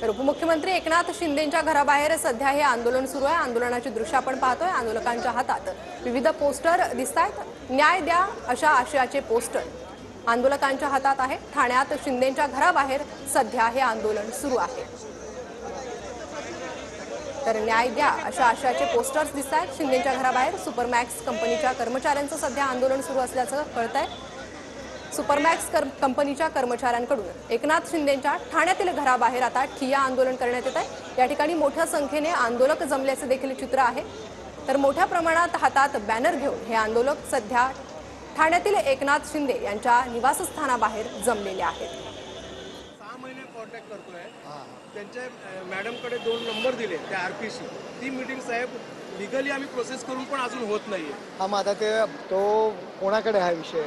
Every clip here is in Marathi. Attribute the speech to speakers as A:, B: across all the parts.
A: तर उपमुख्यमंत्री एकनाथ शिंदेंच्या घराबाहेर सध्या हे आंदोलन सुरू आहे। आंदोलनाची दृश्य आपण पाहतोय। आंदोलकांच्या हातात विविध पोस्टर दिसतायत। न्याय द्या अशा आशयाचे पोस्टर आंदोलकांच्या हातात आहे। ठाण्यात शिंदेंच्या घराबाहेर सध्या हे आंदोलन सुरू आहे। तर न्याय द्या अशा आशयाचे पोस्टर्स दिसतायत शिंदेंच्या घराबाहेर। सुपरमॅक्स कंपनीच्या कर्मचाऱ्यांचं सध्या आंदोलन सुरू असल्याचं कळतंय। सुपरमॅक्स कंपनीच्या कर्मचाऱ्यांकडून एकनाथ शिंदेंच्या ठाण्यातील घराबाहेर आता ठिय्या आंदोलन करण्यात येत आहे। या ठिकाणी मोठ्या संख्येने आंदोलक जमल्याचे देखील चित्र आहे। तर मोठ्या प्रमाणात हातात बॅनर घेऊन हे आंदोलक सध्या ठाण्यातील एकनाथ शिंदे यांच्या निवासस्थानाबाहेर जमलेले आहेत।
B: 6 महिने कॉन्टॅक्ट करतोय। त्यांच्या मॅडमकडे 2 नंबर दिले त्या आरपीसी। ती मीटिंग साहेब लीगली आम्ही प्रोसेस करून पण अजून होत नाहीये।
C: हा मग आता ते तो कोणाकडे हा विषय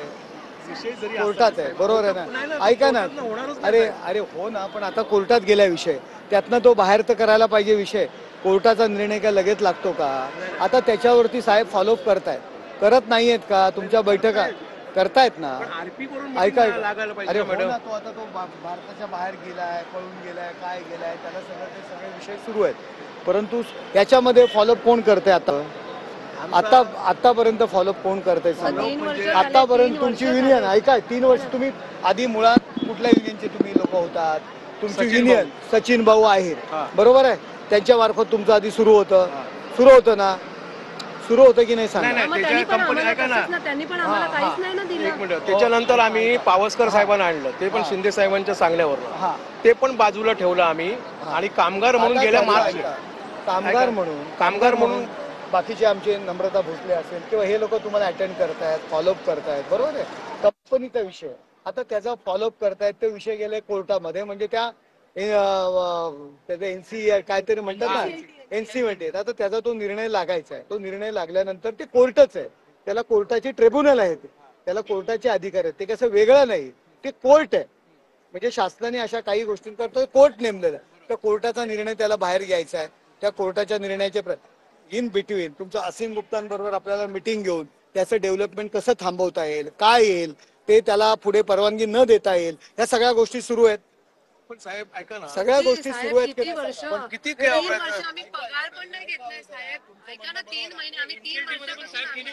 B: जरी
C: कोर्टात आहे, बरोबर आहे ना? ऐका ना, अरे हो ना, पण आता कोर्टात गेला विषय, त्यातनं तो बाहेर तर करायला पाहिजे विषय। कोर्टाचा निर्णय काय लगेच लागतो का? आता त्याच्यावरती साहेब फॉलोअप करत नाहीयेत का? तुमच्या बैठका करतायत ना? ऐका अरे हो ना, तो आता तो भारताच्या बाहेर गेलाय, पळून गेलाय, काय गेलाय, त्याला सगळे विषय सुरू आहेत। परंतु याच्यामध्ये फॉलोअप कोण करतंय आतापर्यंत फॉलोअप कोण करतंय सांगा? आतापर्यंत तुमची युनियन ऐका, 3 वर्ष तुम्ही आधी मुळात कुठल्या युनियनचे तुम्ही लोक होतात? तुमची युनियन सचिन भाऊ आहे, बरोबर आहे? त्यांच्या मार्फत तुमचं आधी सुरू होतं ना? सुरू होतं की नाही सांगा?
B: त्याच्यानंतर आम्ही पावसकर साहेबांना आणलं, ते पण शिंदे साहेबांच्या सांगण्यावर ते पण बाजूला ठेवलं आम्ही। आणि कामगार म्हणून गेल्या मार्च
C: कामगार म्हणून बाकीचे आमचे नम्रता भोसले असेल किंवा हे लोक तुम्हाला अटेंड करतायत, फॉलोअप करतायत, बरोबर आहे? कंपनीचा विषय आता त्याचा फॉलोअप करतायत, ते विषय गेले कोर्टामध्ये, म्हणजे त्याचा एनसी काहीतरी म्हणतात ना, एनसी म्हणते। आता त्याचा तो निर्णय लागायचा आहे। तो निर्णय लागल्यानंतर ते कोर्टच आहे, त्याला कोर्टाची ट्रिब्युनल आहे, त्याला कोर्टाचे अधिकार आहेत। ते कसं वेगळं नाही, ते कोर्ट आहे। म्हणजे शासनाने अशा काही गोष्टींकरता कोर्ट नेमलेला आहे, त्या कोर्टाचा निर्णय त्याला बाहेर घ्यायचा आहे। त्या कोर्टाच्या निर्णयाचे इन बिटवीन तुमचं असीम गुप्तांबरोबर आपल्याला मिटिंग घेऊन त्याचं डेव्हलपमेंट कसं थांबवता येईल, काय येईल ते त्याला पुढे परवानगी न देता येईल, ह्या सगळ्या गोष्टी सुरू आहेत।
B: पण साहेब ऐका ना,
C: सगळ्या गोष्टी सुरू आहेत।
D: किती वर्ष आम्ही पगार पण नाही घेतलाय साहेब। ऐका ना, 3 महिने आम्ही 3 वर्षापासून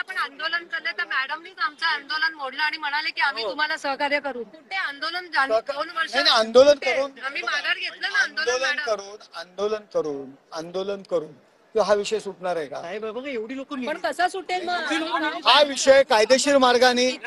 D: पण आंदोलन केलं, तर मॅडमनीच आमचं आंदोलन मोडलं आणि म्हणाले की आम्ही तुम्हाला सहकार्य करू। कुठे आंदोलन 2 वर्ष
C: आंदोलन करून
D: आम्ही माघार घेतलं ना,
C: आंदोलन करून हा विषय सुटणार आहे का?
B: एवढी लोक
D: पण कसा सुटेल मग?
C: हा विषय कायदेशीर मार्गाने
B: मी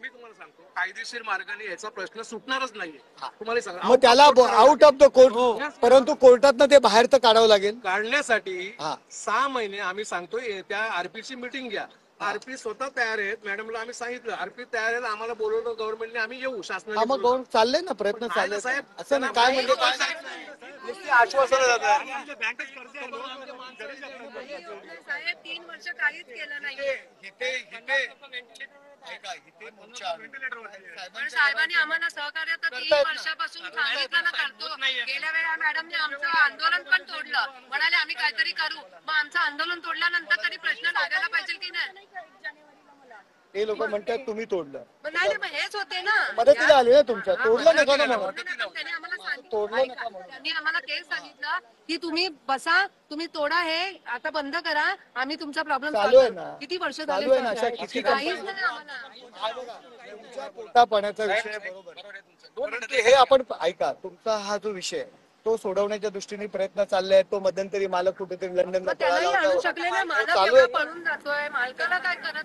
B: तुम्हाला सांगतो, कायदेशीर मार्गाने याचा प्रश्न सुटणारच नाहीये। तुम्हाला सांगा,
C: मग त्याला आउट ऑफ द कोर्ट, परंतु कोर्टातनं ते बाहेर तर काढावं लागेल।
B: काढण्यासाठी 6 महिने आम्ही सांगतोय, त्या आरपीची मीटिंग घ्या। आरपी स्वतः तयार आहेत, मॅडमला आम्ही सांगितलं आरपी तयार आहेत, आम्हाला बोलवलं गव्हर्नमेंटने, आम्ही येऊ शासनाने।
C: मग चाललंय ना, प्रयत्न चालले
B: साहेब,
C: असं नाही काय म्हणजे
B: आश्वासन
D: साहेब 3 वर्ष काहीच केलं नाही। पण साहेबांनी आम्हाला सहकार्य तर 3 वर्षापासून सांगितलं ना करतो। गेल्या वेळा मॅडमने आमचं आंदोलन पण तोडलं, म्हणाले आम्ही काहीतरी करू। मग आमचं आंदोलन तोडल्यानंतर तरी प्रश्न लागायला पाहिजे की नाही?
C: ते लोक म्हणतात तुम्ही तोडलं,
D: नाही मग हेच होते ना,
C: मदतीला आले ना तुमच्या, तोडलं नका ना म्हणून.
D: त्यांनी आम्हाला तेच सांगितलं की तुम्ही बसा, तुम्ही तोडा, हे आता बंद करा, आम्ही तुमचा प्रॉब्लेम
C: चालू आहे ना,
D: किती वर्ष
C: चालू आहे ना, अशा किती
D: काहीच नाही आम्हाला।
C: पोटा पाण्याचा विषय बरोबर, हे आपण ऐका, तुमचा हा जो विषय तो सोडवण्याच्या दृष्टीने प्रयत्न चालले आहेत। तो मध्यंतरी मालक कुठेतरी लंडनला
D: त्यालाही आणू शकले ना, मालक पळून जातोय, मालकाला काय करत